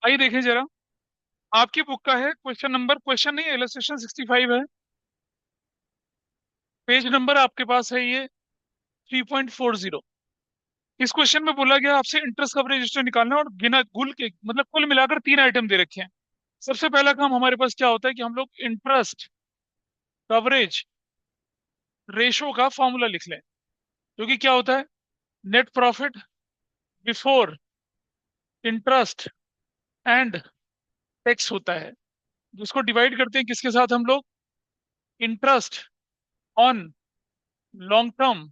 आइए देखें जरा। आपकी बुक का है क्वेश्चन नंबर, क्वेश्चन नहीं इलस्ट्रेशन 65 है। पेज नंबर आपके पास है ये 3.40। इस क्वेश्चन में बोला गया आपसे इंटरेस्ट कवरेज रेशियो निकालना है और बिना गुल के मतलब कुल मिलाकर तीन आइटम दे रखे हैं। सबसे पहला काम हमारे पास क्या होता है कि हम लोग इंटरेस्ट कवरेज रेशो का फॉर्मूला लिख लें, जो कि क्या होता है, net profit before interest and tax होता है, जिसको डिवाइड करते हैं किसके साथ हम लोग, interest on long term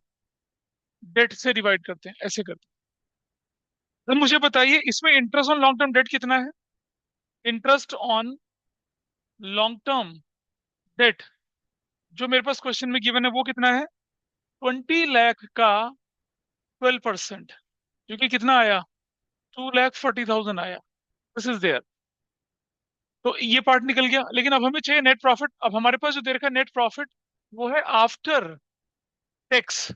date से डिवाइड करते हैं, ऐसे करते हैं। तो मुझे बताइए इसमें interest on long term date कितना है। Interest on long term date जो मेरे पास क्वेश्चन में गिवन है वो कितना है, 20 लाख का 12%, जो कि कितना आया, 2,40,000 आया। This is there. तो ये पार्ट निकल गया, लेकिन अब हमें चाहिए नेट प्रॉफिट। अब हमारे पास जो दे रखा है नेट प्रॉफिट वो है आफ्टर टैक्स।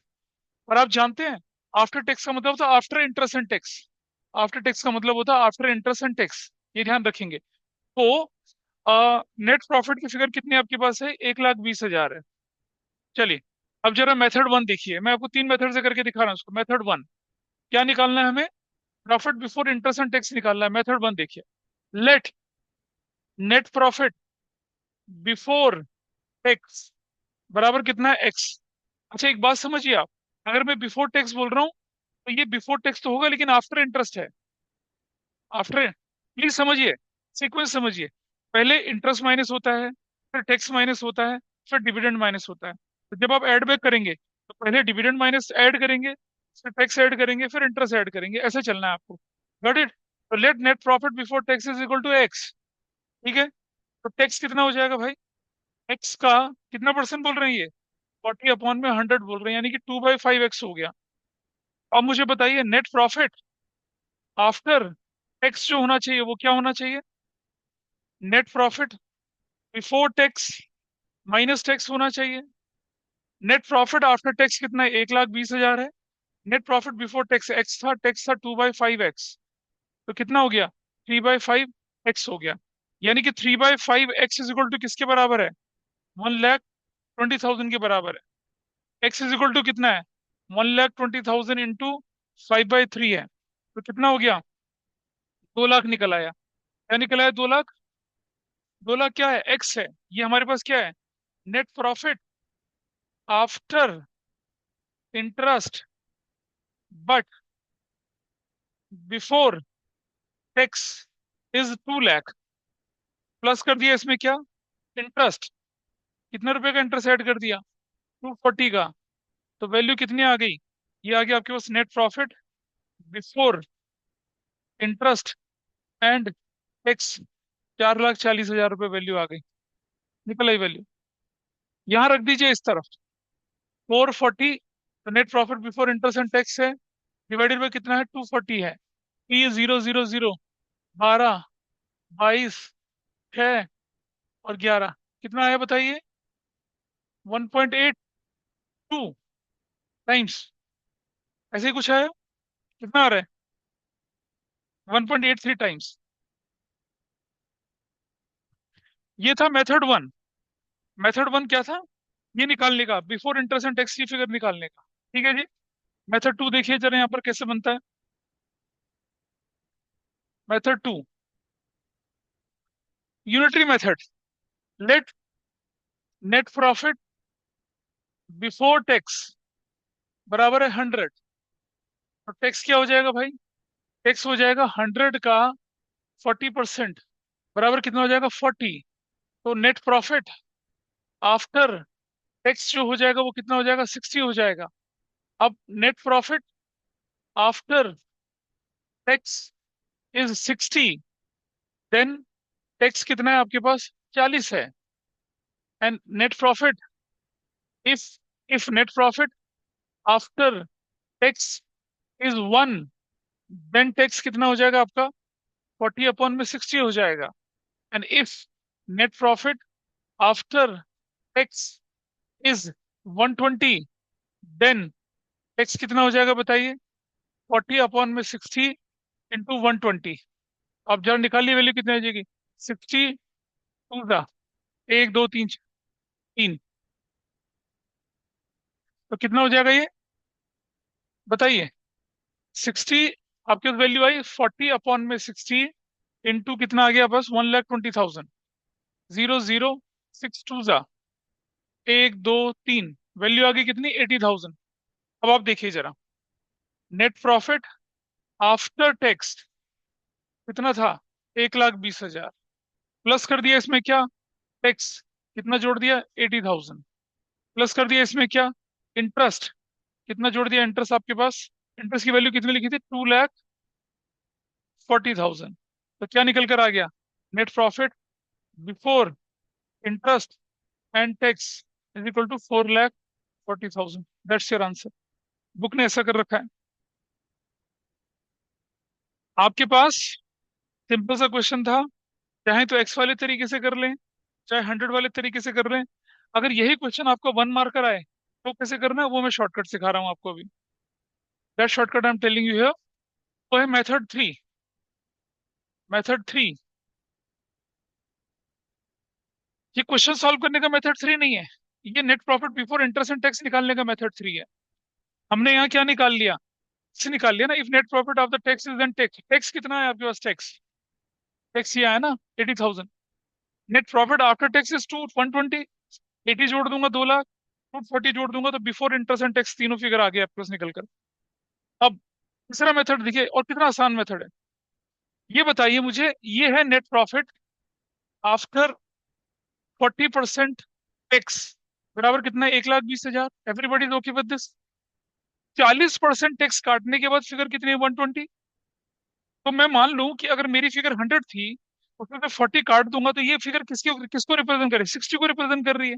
और आप जानते हैं आफ्टर टैक्स का मतलब होता है after interest and tax. After tax का मतलब होता है आफ्टर इंटरेस्ट एंड टैक्स, ये ध्यान रखेंगे। तो नेट प्रॉफिट की फिगर कितनी आपके पास है, 1,20,000 है। चलिए, अब जरा मेथड वन देखिए, मैं आपको तीन मेथड से करके दिखा रहा हूँ उसको। मेथड वन क्या निकालना है हमें, profit before interest and tax निकालना है। मेथड वन देखिए, let net profit before tax बराबर कितना है, एक्स। अच्छा एक बात समझिए आप, अगर मैं बिफोर टैक्स बोल रहा हूँ तो ये बिफोर टैक्स तो होगा लेकिन आफ्टर इंटरेस्ट है। आफ्टर, प्लीज समझिए, सीक्वेंस समझिए। पहले इंटरेस्ट माइनस होता है, फिर टैक्स माइनस होता है, फिर डिविडेंड माइनस होता है। तो जब आप ऐड बैक करेंगे तो पहले डिविडेंड माइनस ऐड करेंगे, फिर टैक्स ऐड करेंगे, फिर इंटरेस्ट ऐड करेंगे, ऐसे चलना है आपको। Got it. तो let net profit before tax is equal to x. ठीक है, तो टैक्स कितना हो जाएगा भाई, एक्स का कितना परसेंट बोल रहे हैं ये, 40/100 बोल रहे हैं, यानी कि 2/5x हो गया। अब मुझे बताइए नेट प्रॉफिट आफ्टर टैक्स जो होना चाहिए वो क्या होना चाहिए, net profit before tax minus tax होना चाहिए। नेट प्रॉफिट आफ्टर टैक्स कितना है, 1,20,000 है। Net profit before tax x था, टैक्स था 2/5x, तो कितना हो गया, 3/5x हो गया। यानी कि 3/5x इज इक्वल टू किसके बराबर है, 1,20,000 के बराबर है। एक्स इज इक्वल टू कितना है, 1,20,000 इंटू 5/3 है, तो कितना हो गया, 2 लाख निकल आया। क्या निकल आया, 2 लाख। 2 लाख क्या है, एक्स है। ये हमारे पास क्या है, net profit after interest but before tax is 2 lakh. Plus कर दिया इसमें क्या, इंटरेस्ट, कितने रुपए का इंटरेस्ट ऐड कर दिया, 240 का। तो वैल्यू कितनी आ गई, ये आ गया आपके पास net profit before interest and tax, 4,40,000 रुपये वैल्यू आ गई, निकल आई वैल्यू। यहाँ रख दीजिए इस तरफ 440, तो net profit before interest and tax है, डिवाइडेड बाई कितना है, 240 है। ये 0, 0, 0, 12, 22, 6 और 11, कितना आया बताइए, 1.82 टाइम्स, ऐसे ही कुछ है। कितना आ रहा है, 1.83 टाइम्स। ये था मेथड वन। मेथड वन क्या था, ये निकालने का बिफोर इंटरेस्ट एंड टैक्स की फिगर निकालने का। ठीक है जी। मेथड टू देखिए जरा यहाँ पर कैसे बनता है। Method two, unitary method. Let net profit before tax बराबर है 100। तो टैक्स क्या हो जाएगा भाई, टैक्स हो जाएगा 100 का 40%, बराबर कितना हो जाएगा, 40। तो नेट प्रॉफिट आफ्टर टैक्स जो हो जाएगा वो कितना हो जाएगा, 60 हो जाएगा। अब net profit after tax is 60, then tax कितना है आपके पास, 40 है। And net profit, if if net profit after tax is 1, then tax कितना हो जाएगा आपका, 40/60 हो जाएगा। And if net profit after tax is 120, then tax कितना हो जाएगा बताइए, 40/60 इंटू 120। अब जरा निकालिए वैल्यू कितनी आ जाएगी। 62 था, 1 2 3 3, तो कितना हो जाएगा ये बताइए। 60, आपके पास वैल्यू आई 40 में 60 इंटू कितना आ गया बस 1,20,000। 0 0 6 2 जा 1 2 3, वैल्यू आ गई कितनी 80,000। अब आप देखिए जरा, नेट प्रॉफिट आफ्टर टैक्स कितना था, 1,20,000, प्लस कर दिया इसमें क्या, टैक्स, कितना जोड़ दिया 80,000, प्लस कर दिया इसमें क्या, इंटरेस्ट, कितना जोड़ दिया इंटरेस्ट आपके पास, इंटरेस्ट की वैल्यू कितनी लिखी थी 2,40,000। तो क्या निकल कर आ गया, net profit before interest and tax is equal to 4,40,000। That's your answer. Book ने ऐसा कर रखा है। आपके पास सिंपल सा क्वेश्चन था, चाहे तो एक्स वाले तरीके से कर लें, चाहे 100 वाले तरीके से कर लें। अगर यही क्वेश्चन आपको 1 मार्कर आए तो कैसे करना है वो मैं शॉर्टकट सिखा रहा हूँ आपको अभी। That shortcut I am telling you here, वो है मेथड 3। मेथड 3, ये क्वेश्चन सॉल्व करने का मेथड 3 नहीं है, ये net profit before interest and tax निकालने का मेथड 3 है। हमने यहाँ क्या निकाल लिया, से निकाल लिया ना, if net profit of the tax is then tax, tax कितना है आपके पास, टैक्स, टैक्स ये आया ना 80,000। Net profit after tax is 120, 80 जोड़ दूंगा 2 लाख, 240 जोड़ दूंगा तो बिफोर इंटरेस्ट एंड टैक्स तीनों फिगर आ गया आपके पास निकल कर। अब तीसरा मेथड देखिए, और कितना आसान मेथड है, ये बताइए मुझे, ये है नेट प्रॉफिट आफ्टर 40% टैक्स, बराबर कितना है 1,20,000। Everybody is okay with this. 40% tax काटने के बाद फिगर कितनी है 120। तो मैं मान लूं कि अगर मेरी फिगर 100 थी, उसमें से 40 काट दूंगा तो ये फिगर किसकी किसको रिप्रेजेंट करे, 60 को रिप्रेजेंट कर रही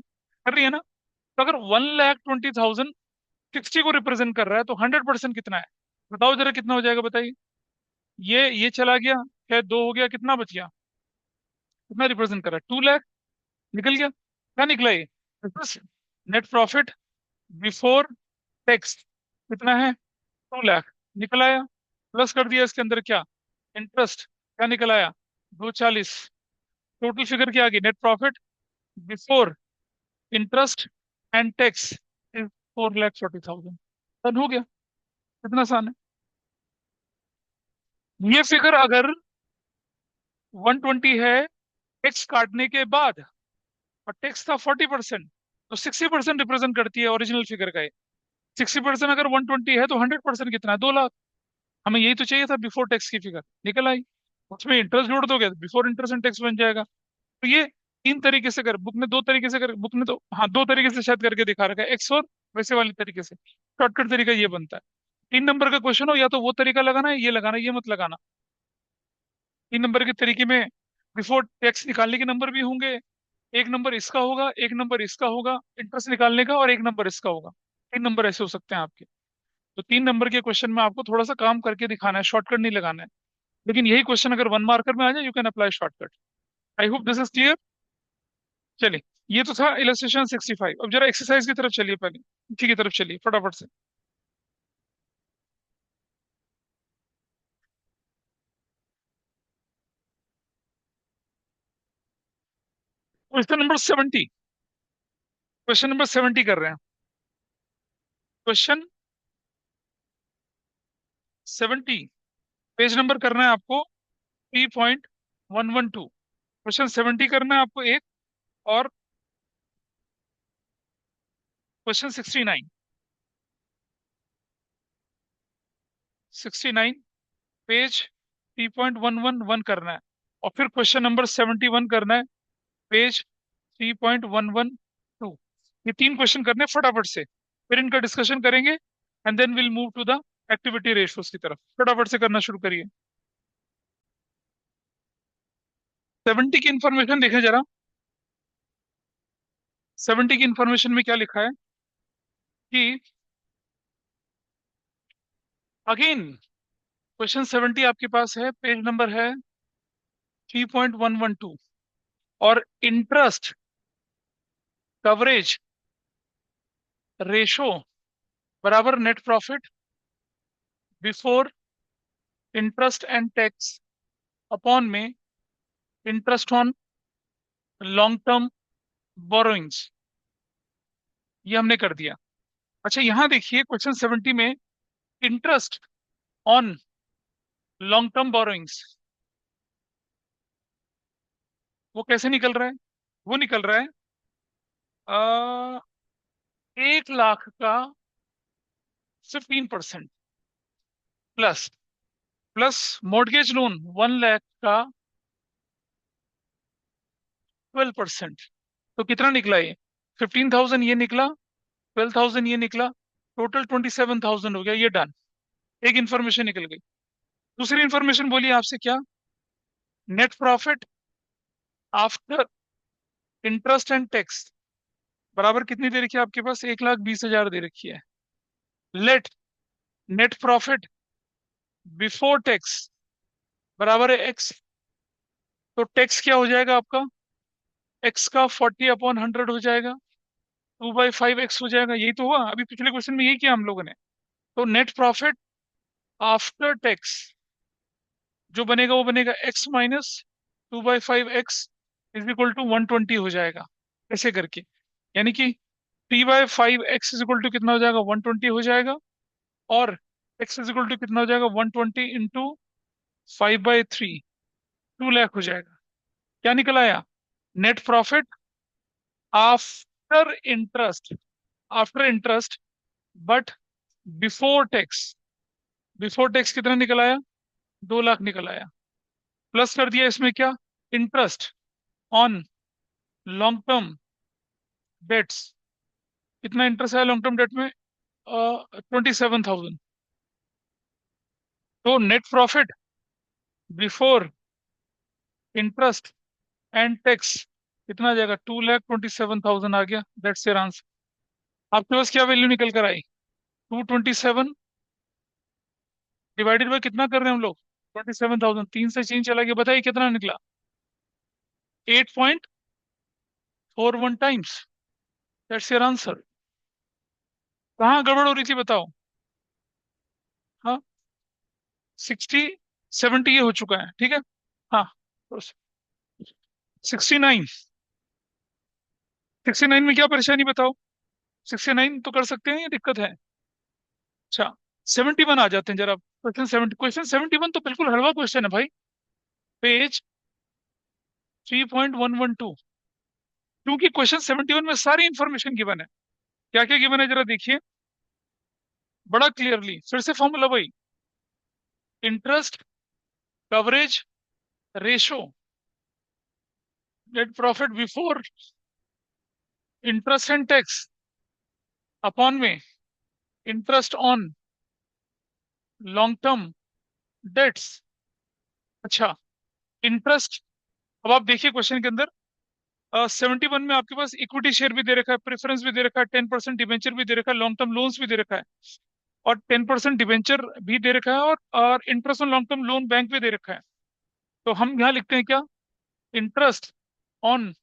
है ना। तो अगर 1,20,000 60 को रिप्रेजेंट कर रहा है तो 100% कितना है, बताओ जरा कितना हो जाएगा बताइए। ये चला गया, खैर दो हो गया, कितना बच गया, कितना रिप्रेजेंट कर रहा है 2 लाख, निकल गया, क्या निकला ये, नेट प्रॉफिट बिफोर टैक्स कितना है 2 लाख, निकल आया। प्लस कर दिया इसके अंदर क्या, इंटरेस्ट, क्या निकल आया 240। टोटल फिगर क्या आ गई, net profit before interest and tax is 4,40,000। Done हो गया, कितना आसान है। ये फिगर अगर 120 है टैक्स काटने के बाद, और टैक्स था 40%, तो 60% रिप्रेजेंट करती है ओरिजिनल फिगर का। 60% अगर 120 है तो 100% कितना है 2 लाख। हमें यही तो चाहिए था, बिफोर टैक्स की फिगर निकल आई। उसमें इंटरेस्ट जोड़ दोगे तो बिफोर इंटरेस्ट एंड टैक्स बन जाएगा। तो ये तीन तरीके से कर, बुक ने दो तरीके से कर, बुक ने तो हाँ दो तरीके से शायद करके दिखा रखा है, एक्स और वैसे वाले तरीके से। शॉर्टकट तरीका ये बनता है। 3 नंबर का क्वेश्चन हो, या तो वो तरीका लगाना है, ये लगाना है, ये मत लगाना। 3 नंबर के तरीके में बिफोर टैक्स निकालने के नंबर भी होंगे, एक नंबर इसका होगा, एक नंबर इसका होगा इंटरेस्ट निकालने का, और एक नंबर इसका होगा। 3 नंबर ऐसे हो सकते हैं आपके। तो 3 नंबर के क्वेश्चन में आपको थोड़ा सा काम करके दिखाना है, शॉर्टकट नहीं लगाना है। लेकिन यही क्वेश्चन अगर 1 मार्कर में आ जाए, you can apply shortcut. I hope this is clear. चलिए, ये तो था इलस्ट्रेशन 65। अब जरा एक्सरसाइज की तरफ चलिए, पहले इसी की तरफ चलिए फटाफट से। क्वेश्चन नंबर 70 कर रहे हैं। क्वेश्चन 70, पेज नंबर करना है आपको 3.112। क्वेश्चन 70 करना है आपको एक, और क्वेश्चन 69 पेज 3.111 करना है, और फिर क्वेश्चन नंबर 71 करना है, पेज 3.112। ये 3 क्वेश्चन करने हैं फटाफट से, फिर इनका डिस्कशन करेंगे, and then will move to the activity ratios की तरफ। फटाफट से करना शुरू करिए। 70 की इंफॉर्मेशन देखें जरा। 70 की इंफॉर्मेशन में क्या लिखा है कि अगेन क्वेश्चन 70 आपके पास है, पेज नंबर है 3.112, और इंटरेस्ट कवरेज रेशो बराबर net profit before interest and tax upon में interest on long term borrowings, ये हमने कर दिया। अच्छा यहाँ देखिए क्वेश्चन 70 में interest on long term borrowings वो कैसे निकल रहा है? वो निकल रहा है 1 लाख का 15% plus plus mortgage loan 1 lakh का 12%। तो कितना निकला ये? 15,000 ये निकला, 12,000 ये निकला, टोटल 27,000 हो गया। ये डन, एक इंफॉर्मेशन निकल गई। दूसरी इंफॉर्मेशन बोलिए आपसे क्या? Net profit after interest and tax बराबर कितनी दे रखी है आपके पास? 1,20,000 दे रखी है। Let net profit before tax बराबर है एक्स। तो टैक्स क्या हो जाएगा आपका? एक्स का 40/100 हो जाएगा, 2/5 एक्स हो जाएगा। यही तो हुआ अभी पिछले क्वेश्चन में, यही किया हम लोगों ने। तो नेट प्रॉफिट आफ्टर टैक्स जो बनेगा वो बनेगा x minus 2/5 x is equal to 120 हो जाएगा, ऐसे करके। यानी कि 3/5 एक्स इज इक्वल टू कितना हो जाएगा? 120 हो जाएगा। और एक्स इज इक्वल टू कितना हो जाएगा? 120 इंटू 5/3, 2 लाख हो जाएगा। क्या निकल आया? Net profit after interest, after interest but before tax, before tax कितना निकल आया? 2 लाख निकल आया। प्लस कर दिया इसमें क्या? Interest on long term dates. कितना इंटरेस्ट है लॉन्ग टर्म डेट में? 27,000। तो net profit before interest and tax कितना आ जाएगा? 2,27,000 आ गया। That's your answer. आपके पास क्या वैल्यू निकल कर आई? 227 डिवाइडेड बाय कितना कर रहे हैं हम लोग? 27,000। 3 से 3 चला गया, बताइए कितना निकला? 8.41 टाइम्स। That's your answer. कहाँ गड़बड़ हो रही थी बताओ? हाँ, 60 70 ये हो चुका है, ठीक है। हाँ, 69, 69 में क्या परेशानी बताओ? 69 तो कर सकते हैं या दिक्कत है? अच्छा, 71 आ जाते हैं जरा। क्वेश्चन 71 तो बिल्कुल हलवा क्वेश्चन है भाई। पेज 3.112। क्योंकि क्वेश्चन 71 में सारी इंफॉर्मेशन गिवन है। क्या क्या गिवन है जरा देखिए बड़ा क्लियरली। फिर से फॉर्मूला वही, interest coverage ratio, net profit before interest and tax upon में interest on long term debts. अच्छा, इंटरेस्ट। अब आप देखिए क्वेश्चन के अंदर 71 में आपके पास इक्विटी शेयर भी दे रखा है, प्रेफरेंस भी दे रखा है, 10% डिवेंचर भी दे रखा है, लॉन्ग टर्म लोन्स भी दे रखा है। और 10% डिवेंचर भी दे रखा है, और interest on long term loan bank भी दे रखा है। तो हम यहाँ लिखते हैं क्या? Interest on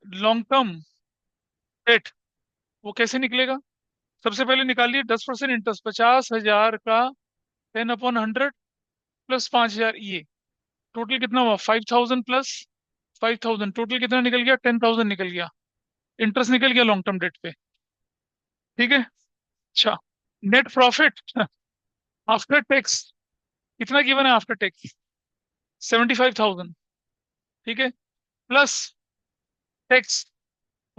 long term debt वो कैसे निकलेगा? सबसे पहले निकालिए 10% इंटरेस्ट, 50,000 का 10/100 प्लस 5,000 ये टोटल कितना हुआ? 5,000 प्लस 5,000, टोटल कितना निकल गया? 10,000 निकल गया। इंटरेस्ट निकल गया लॉन्ग टर्म डेट पे, ठीक है। अच्छा, नेट प्रॉफिट आफ्टर टैक्स कितना गिवन है? आफ्टर टैक्स 75,000, ठीक है। Plus tax,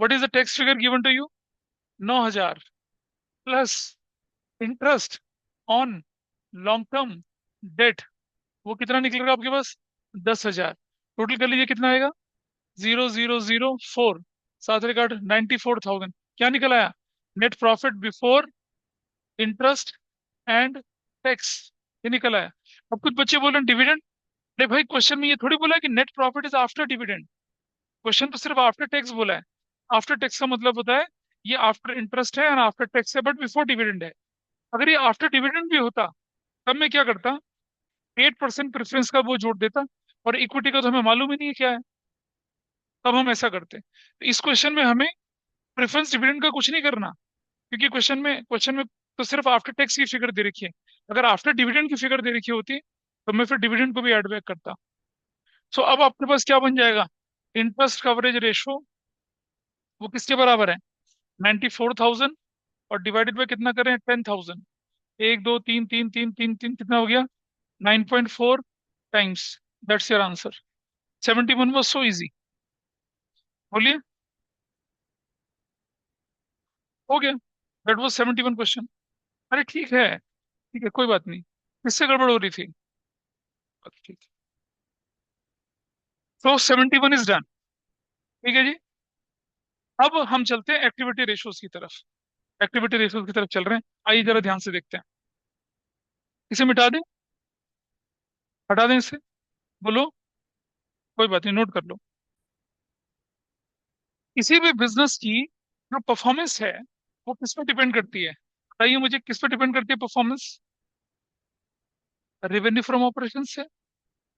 what is the tax figure given to you? 9,000 plus interest on long term debt वो कितना निकलेगा आपके पास? 10,000। टोटल कर लीजिए कितना आएगा? 0,004, साथ रिकॉर्ड 94,000। क्या निकल आया? Net profit before interest and tax, ये निकल आया। अब कुछ बच्चे बोल रहे हैं डिविडेंड। अरे भाई क्वेश्चन में ये थोड़ी बोला है कि net profit is after dividend. Question तो सिर्फ आफ्टर टैक्स बोला है। आफ्टर टैक्स का मतलब होता है ये आफ्टर इंटरेस्ट है और आफ्टर टैक्स है बट बिफोर डिविडेंड है। अगर ये आफ्टर डिविडेंड भी होता तब मैं क्या करता? 8% प्रेफरेंस का वो जोड़ देता, और इक्विटी का तो हमें मालूम ही नहीं है क्या है, तब हम ऐसा करते। तो इस क्वेश्चन में हमें प्रेफरेंस डिविडेंड का कुछ नहीं करना, क्योंकि क्वेश्चन में तो सिर्फ आफ्टर टैक्स की फिगर दे रखी है। अगर आफ्टर डिविडेंड की फिगर दे रखी होती तो मैं फिर डिविडेंड को भी ऐड बैक करता। सो अब आपके पास क्या बन जाएगा, इंटरेस्ट कवरेज रेशो वो किसके बराबर है, 94,000, और डिवाइडेड बाय कितना करें, 10,000। एक दो तीन तीन तीन तीन तीन कितना हो गया, 9.4 times. That's your answer. 71 was so easy. बोलिए। हो गया, दैट वॉज 71 क्वेश्चन। अरे ठीक है कोई बात नहीं। किससे गड़बड़ हो रही थी। ठीक है, तो 71 इज डन। ठीक है जी। अब हम चलते हैं एक्टिविटी रेशियोज की तरफ। एक्टिविटी रेशियोज की तरफ चल रहे हैं। आइए जरा ध्यान से देखते हैं। इसे मिटा दें, हटा दें इसे। बोलो। कोई बात नहीं, नोट कर लो। किसी भी बिजनेस की जो परफॉर्मेंस है वो किस पे डिपेंड करती है, बताइए मुझे, किस पे डिपेंड करती है परफॉर्मेंस। रेवेन्यू फ्रॉम ऑपरेशन से,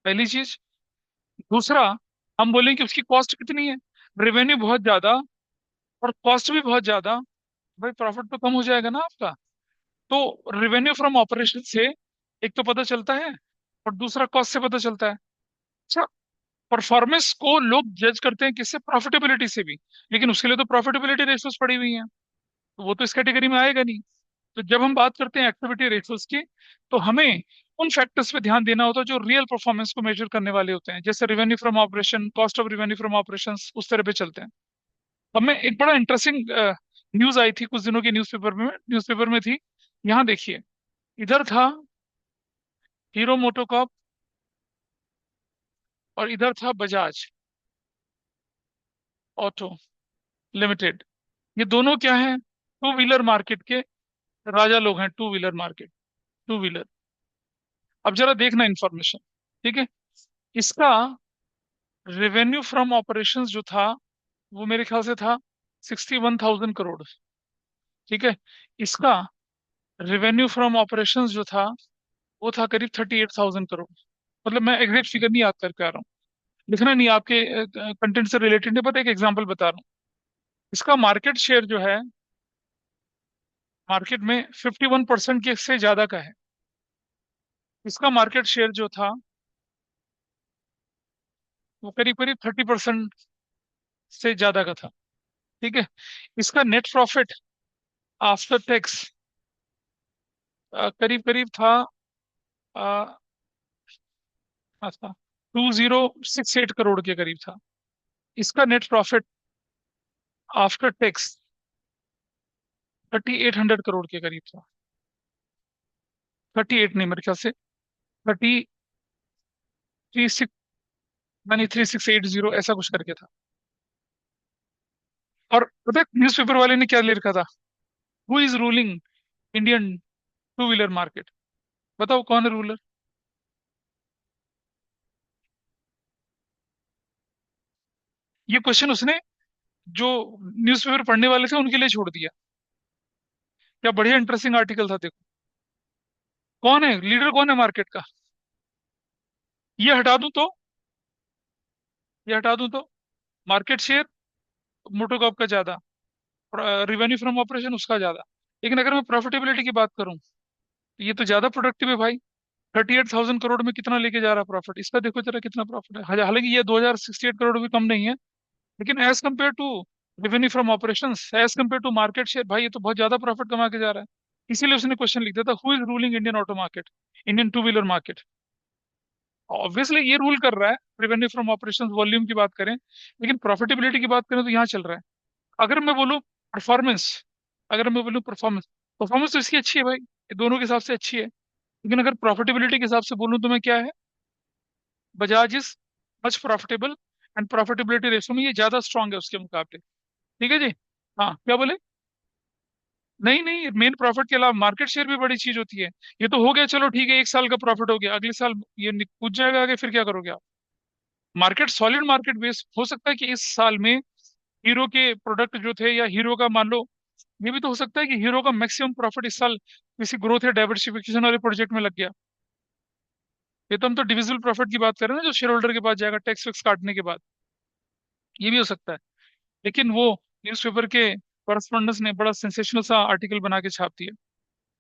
पहली चीज। दूसरा, हम बोलेंगे कि उसकी कॉस्ट कितनी है, रेवेन्यू बहुत ज्यादा और कॉस्ट भी बहुत ज्यादा, भाई प्रॉफिट तो कम हो जाएगा ना आपका। तो रेवेन्यू फ्रॉम ऑपरेशन से एक तो पता चलता है, और दूसरा कॉस्ट से पता चलता है। अच्छा, परफॉर्मेंस को लोग जज करते हैं किससे, प्रॉफिटेबिलिटी से भी। लेकिन उसके लिए तो प्रॉफिटेबिलिटी रेशियोज पड़ी हुई हैं, तो वो तो इस कैटेगरी में आएगा नहीं। तो जब हम बात करते हैं एक्टिविटी रेशियोज की, तो हमें उन फैक्टर्स पे ध्यान देना होता है जो रियल परफॉर्मेंस को मेजर करने वाले होते हैं, जैसे revenue from operation, cost of revenue from operation, उस तरह पे चलते हैं। हमें एक बड़ा इंटरेस्टिंग न्यूज आई थी कुछ दिनों की, न्यूज़पेपर में थी। यहाँ देखिए, इधर था हीरो मोटोकॉर्प और इधर था बजाज ऑटो लिमिटेड। ये दोनों क्या है, टू व्हीलर मार्केट के राजा लोग हैं, two wheeler market, two wheeler. अब जरा देखना इंफॉर्मेशन, ठीक है। इसका रेवेन्यू फ्रॉम ऑपरेशंस जो था वो मेरे ख्याल से था 61,000 करोड़। ठीक है। इसका रेवेन्यू फ्रॉम ऑपरेशंस जो था वो था करीब 38,000 करोड़। मतलब मैं एग्जैक्ट फिगर नहीं याद करके आ रहा हूँ, लिखना नहीं आपके कंटेंट से रिलेटेड नहीं, बट एक एग्जांपल बता रहा हूँ। इसका मार्केट शेयर जो है मार्केट में 51% के से ज्यादा का है। इसका मार्केट शेयर जो था वो करीब करीब 30% से ज्यादा का था। ठीक है। इसका नेट प्रॉफिट आफ्टर टैक्स करीब करीब था, अच्छा, 2068 करोड़ के करीब था। इसका net profit after tax 3800 crore के करीब था। 38 नहीं, मेरे ख्याल से 33 यानी 3680 ऐसा कुछ करके था। और पता है न्यूज़पेपर वाले ने क्या ले रखा था, who is ruling Indian two wheeler market. बताओ कौन है रूलर। ये क्वेश्चन उसने जो न्यूज़पेपर पढ़ने वाले थे उनके लिए छोड़ दिया। क्या बढ़िया इंटरेस्टिंग आर्टिकल था, देखो। कौन है लीडर, कौन है मार्केट का। ये हटा दूं तो, ये हटा दूं तो मार्केट शेयर मोटोकॉप का ज्यादा, रेवेन्यू फ्रॉम ऑपरेशन उसका ज्यादा। लेकिन अगर मैं प्रॉफिटेबिलिटी की बात करूं तो ये तो ज्यादा प्रोडक्टिव है भाई। 38,000 करोड़ में कितना लेके जा रहा है प्रॉफिट, इसका देखो जरा कितना प्रॉफिट है। हालांकि ये 2068 करोड़ भी कम नहीं है, लेकिन as compare to revenue from operation, as compare to market share, भाई ये तो बहुत ज्यादा प्रॉफिट कमा के जा रहा है। इसीलिए उसने क्वेश्चन लिख दिया था, who is ruling Indian auto market, Indian two wheeler market. Obviously ये रूल कर रहा है रेवेन्यू फ्रॉम ऑपरेशन वॉल्यूम की बात करें, लेकिन प्रॉफिटेबिलिटी की बात करें तो यहाँ चल रहा है। अगर मैं बोलूँ परफॉर्मेंस, अगर मैं बोलूँ परफॉर्मेंस, परफॉर्मेंस तो इसकी अच्छी है भाई, ये दोनों के हिसाब से अच्छी है। लेकिन अगर प्रॉफिटेबिलिटी के हिसाब से बोलूँ तो मैं क्या है, Bajaj is much profitable, and profitability ratio में ये ज्यादा स्ट्रांग है उसके मुकाबले। ठीक है जी। हाँ क्या बोले। नहीं नहीं, मेन प्रॉफिट के अलावा मार्केट शेयर भी बड़ी चीज होती है। ये तो हो गया, चलो ठीक है, एक साल का प्रॉफिट हो गया, अगले साल ये कूद जाएगा आगे, फिर क्या करोगे आप। मार्केट सॉलिड मार्केट बेस हो सकता है कि इस साल में हीरो के प्रोडक्ट जो थे, या हीरो का मान लो, ये भी तो हो सकता है कि हीरो का मैक्सिमम प्रॉफिट इस साल किसी ग्रोथ या डाइवर्सिफिकेशन वाले प्रोजेक्ट में लग गया। ये तो हम तो डिविजिबल प्रॉफिट की बात कर रहे हैं ना, जो शेयर होल्डर के पास जाएगा टैक्स वैक्स काटने के बाद। ये भी हो सकता है। लेकिन वो न्यूज़पेपर के करस्पॉन्डेंट्स ने बड़ा सेंसेशनल सा आर्टिकल बना के छाप दिया।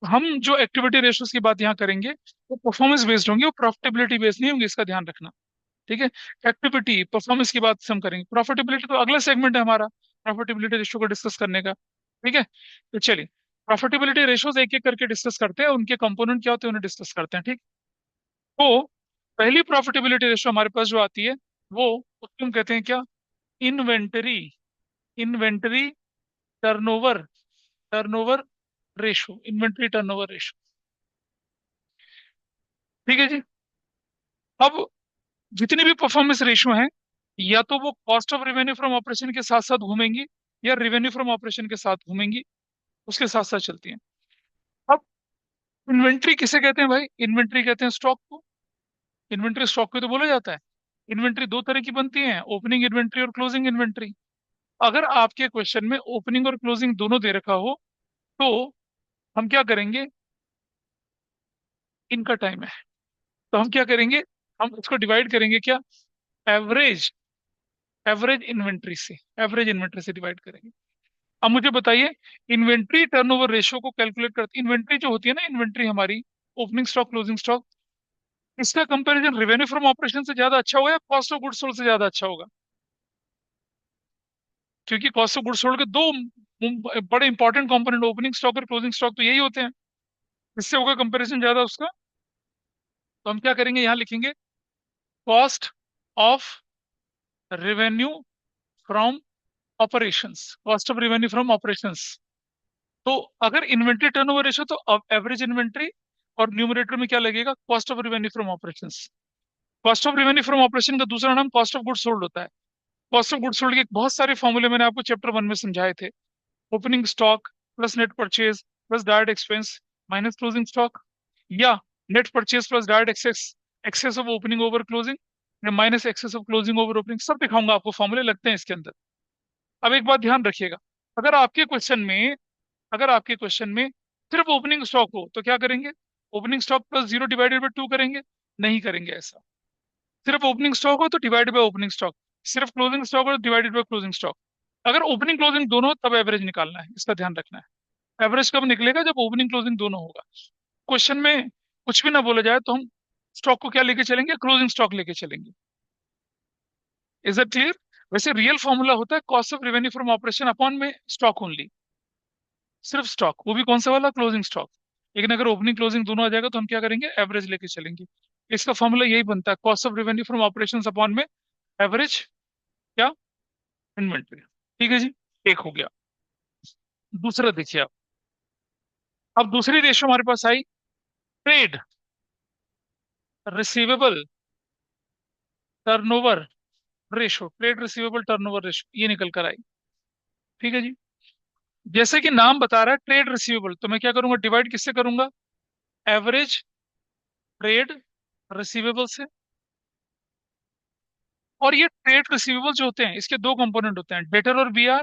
हम जो एक्टिविटी रेशियोज की बात यहाँ करेंगे वो परफॉर्मेंस बेस्ड होंगे, वो प्रॉफिटेबिलिटी बेस्ड नहीं होंगे, इसका ध्यान रखना। ठीक है। एक्टिविटी परफॉर्मेंस की बात से हम करेंगे, प्रॉफिटेबिलिटी तो अगला सेगमेंट है हमारा, प्रॉफिटेबिलिटी रेशियो को डिस्कस करने का। ठीक है, तो चलिए प्रॉफिटेबिलिटी रेशियोज एक एक करके डिस्कस करते हैं, उनके कंपोनेंट क्या होते हैं उन्हें डिस्कस करते हैं। ठीक। तो पहली प्रॉफिटेबिलिटी रेशियो हमारे पास जो आती है वो, उसको हम कहते हैं क्या, inventory, inventory turnover, turnover ratio, inventory turnover ratio. ठीक है जी। अब जितनी भी परफॉर्मेंस रेशियो हैं, या तो वो cost of revenue from operation के साथ साथ घूमेंगी, या रेवेन्यू फ्रॉम ऑपरेशन के साथ घूमेंगी, उसके साथ साथ चलती हैं। अब इन्वेंट्री किसे कहते हैं भाई? इन्वेंट्री कहते हैं स्टॉक को। इन्वेंट्री स्टॉक को तो बोला जाता है। इन्वेंट्री दो तरह की बनती है, ओपनिंग इन्वेंट्री और क्लोजिंग इन्वेंट्री। अगर आपके क्वेश्चन में ओपनिंग और क्लोजिंग दोनों दे रखा हो, तो हम क्या करेंगे, इनका टाइम है, तो हम क्या करेंगे, हम इसको डिवाइड करेंगे क्या, एवरेज, एवरेज इन्वेंट्री से, एवरेज इन्वेंट्री से डिवाइड करेंगे। अब मुझे बताइए, इन्वेंट्री टर्नओवर रेशियो को कैलकुलेट करते, इन्वेंट्री जो होती है ना, इन्वेंट्री हमारी, ओपनिंग स्टॉक क्लोजिंग स्टॉक, इसका कंपैरिजन रेवेन्यू फ्रॉम ऑपरेशन से ज्यादा अच्छा होगा या कॉस्ट ऑफ गुड्स सोल्ड से ज्यादा अच्छा होगा? क्योंकि कॉस्ट ऑफ गुड्स सोल्ड के दो बड़े इंपॉर्टेंट कंपोनेंट, ओपनिंग स्टॉक और क्लोजिंग स्टॉक, तो यही होते हैं। इससे होगा कंपैरिजन ज्यादा उसका। तो हम क्या करेंगे, यहाँ लिखेंगे cost of revenue from operations, cost of revenue from operations. तो अगर इन्वेंट्री टर्नओवर रेशियो, तो एवरेज इन्वेंट्री, और न्यूमरेटर में क्या लगेगा, cost of revenue from operations. Cost of revenue from operation का दूसरा नाम कॉस्ट ऑफ गुड्स सोल्ड होता है। कॉस्ट ऑफ गुड्स सोल्ड के बहुत सारे फॉर्मूले मैंने आपको चैप्टर 1 में समझाए थे। Opening stock plus net purchase plus direct expense minus closing stock, या net purchase plus direct excess, excess of opening over closing, या minus excess of closing over opening, सब दिखाऊंगा आपको, फॉर्मूले लगते हैं इसके अंदर। अब एक बात ध्यान रखिएगा, अगर आपके क्वेश्चन में, अगर आपके क्वेश्चन में सिर्फ ओपनिंग स्टॉक हो तो क्या करेंगे, opening stock plus zero divided by two करेंगे? नहीं करेंगे ऐसा। सिर्फ ओपनिंग स्टॉक हो तो डिवाइडेड बाय ओपनिंग स्टॉक, सिर्फ क्लोजिंग स्टॉक हो तो डिवाइडेड बाय क्लोजिंग स्टॉक। अगर ओपनिंग क्लोजिंग दोनों हो तब एवरेज निकालना है, इसका ध्यान रखना है। एवरेज कब निकलेगा, जब ओपनिंग क्लोजिंग दोनों होगा। क्वेश्चन में कुछ भी ना बोला जाए तो हम स्टॉक को क्या लेके चलेंगे, क्लोजिंग स्टॉक लेके चलेंगे। Is that clear? वैसे रियल फॉर्मूला होता है cost of revenue from operation upon में स्टॉक ओनली, सिर्फ स्टॉक, वो भी कौन सा वाला, क्लोजिंग स्टॉक। लेकिन अगर ओपनिंग क्लोजिंग दोनों आ जाएगा तो हम क्या करेंगे, एवरेज लेके चलेंगे। इसका फॉर्मूला यही बनता है, cost of revenue from operation upon में एवरेज क्या, इन्वेंट्री। ठीक है जी, एक हो गया। दूसरा देखिए आप, अब दूसरी रेशियो हमारे पास आई, trade receivable turnover ratio, trade receivable turnover ratio, ये निकल कर आई। ठीक है जी। जैसे कि नाम बता रहा है ट्रेड रिसीवेबल, तो मैं क्या करूंगा, डिवाइड किससे करूंगा, एवरेज ट्रेड रिसीवेबल से। और ये ट्रेड रिसीवेबल जो होते हैं, इसके दो कंपोनेंट होते हैं, डेटर और बीआर।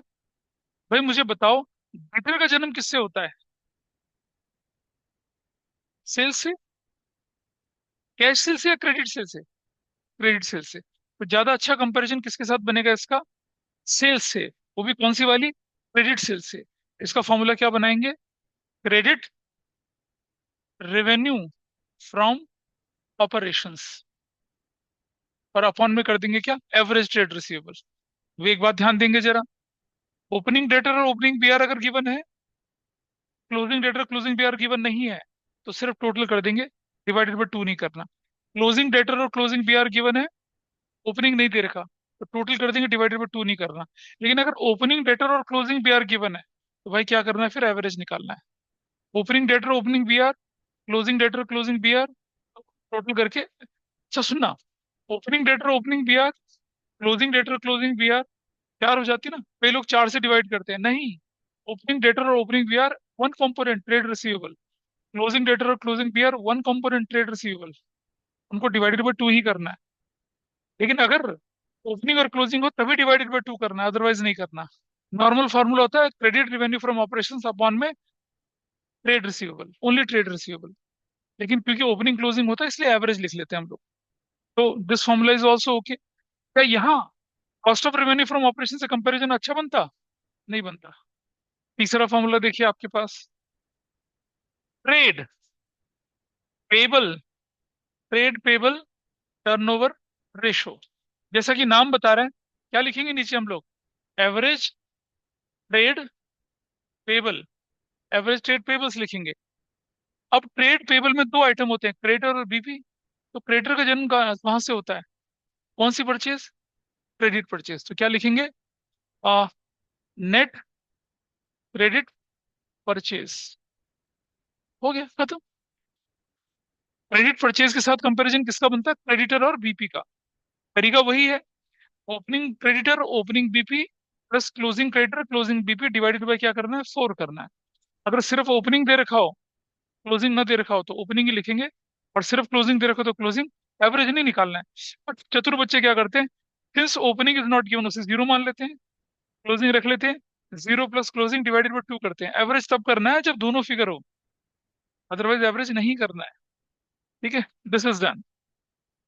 भाई मुझे बताओ, डेटर का जन्म किससे होता है, सेल्स से, कैश सेल से या क्रेडिट सेल से? क्रेडिट सेल से। तो ज्यादा अच्छा कंपैरिजन किसके साथ बनेगा इसका, सेल्स से। वो भी कौन सी वाली, क्रेडिट सेल से। इसका फॉर्मूला क्या बनाएंगे, क्रेडिट रेवेन्यू फ्रॉम ऑपरेशंस, और अपॉन में कर देंगे क्या, एवरेज ट्रेड रिसीवेबल। वो एक बात ध्यान देंगे जरा, ओपनिंग डेटर और ओपनिंग बीआर अगर गिवन है, closing debtor closing BR given नहीं है, तो सिर्फ टोटल कर देंगे, डिवाइडेड बाय टू नहीं करना। क्लोजिंग डेटर और क्लोजिंग बीआर गिवन है, ओपनिंग नहीं दे रखा, तो टोटल कर देंगे, डिवाइडेड बाय टू नहीं करना। लेकिन अगर ओपनिंग डेटर और क्लोजिंग बीआर गिवन है, तो भाई क्या करना है, फिर एवरेज निकालना है। Opening debtor opening BR, closing debtor closing BR, total करके, अच्छा सुनना, opening debtor opening BR, closing debtor closing BR, चार हो जाती है ना, कई लोग चार से डिवाइड करते हैं, नहीं। ओपनिंग डेटर और opening BR one component trade receivable, closing debtor और closing BR one component trade receivable, उनको डिवाइडेड बाय टू ही करना है। लेकिन अगर ओपनिंग और क्लोजिंग हो तभी डिवाइडेड बाय टू करना है, अदरवाइज नहीं करना। नॉर्मल फॉर्मूला होता है credit revenue from operations upon में trade receivable, only trade receivable. लेकिन क्योंकि ओपनिंग क्लोजिंग होता है इसलिए एवरेज लिख लेते हैं हम लोग। तो this formula is also okay. क्या यहाँ cost of revenue from operation से कंपैरिजन अच्छा बनता? नहीं बनता। तीसरा फॉर्मूला देखिए आपके पास, trade payable, trade payable turnover ratio, जैसा कि नाम बता रहा है। क्या लिखेंगे नीचे हम लोग? Average trade payable, average trade payables लिखेंगे। अब ट्रेड पेबल में दो आइटम होते हैं, क्रेडिटर और बीपी। तो क्रेडिटर का जन्म कहाँ से होता है? कौन सी परचेज? Credit purchase. तो क्या लिखेंगे? Net credit purchase. हो गया खत्म। क्रेडिट परचेज के साथ कंपैरिजन किसका बनता है? क्रेडिटर और बीपी का। तरीका वही है, opening creditor opening BP plus closing creditor closing BP divided by क्या करना है? 4 करना है। अगर सिर्फ ओपनिंग दे रखा हो, क्लोजिंग ना दे रखा हो, तो ओपनिंग ही लिखेंगे, और सिर्फ क्लोजिंग दे रखा हो तो क्लोजिंग। एवरेज नहीं निकालना है। और चतुर बच्चे क्या करते हैं, since opening is not given उसे जीरो मान लेते हैं, क्लोजिंग रख लेते हैं, zero plus closing divided by 2 करते हैं। एवरेज तब करना है जब दोनों फिगर हो, अदरवाइज एवरेज नहीं करना है। ठीक है, दिस इज डन।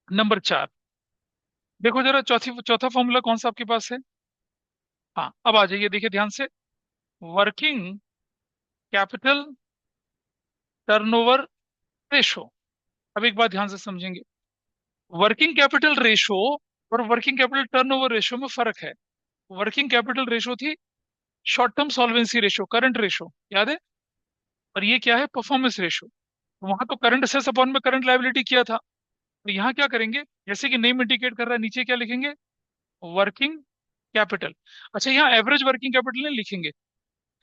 नंबर 4, देखो जरा चौथा फॉर्मूला कौन सा आपके पास है? हाँ, अब आ जाइए, देखिए ध्यान से। Working capital turnover ratio. अब एक बात ध्यान से समझेंगे, वर्किंग कैपिटल रेशो और वर्किंग कैपिटल टर्नओवर रेशो में फर्क है। वर्किंग कैपिटल रेशो थी short term solvency ratio, current ratio, याद है? और ये क्या है? Performance ratio. तो वहां तो करंट असेट्स अपॉन में करंट लायबिलिटी किया था। तो यहाँ क्या करेंगे, जैसे कि नेम इंडिकेट कर रहा है, नीचे क्या लिखेंगे? Working capital. अच्छा, यहाँ एवरेज वर्किंग कैपिटल नहीं लिखेंगे,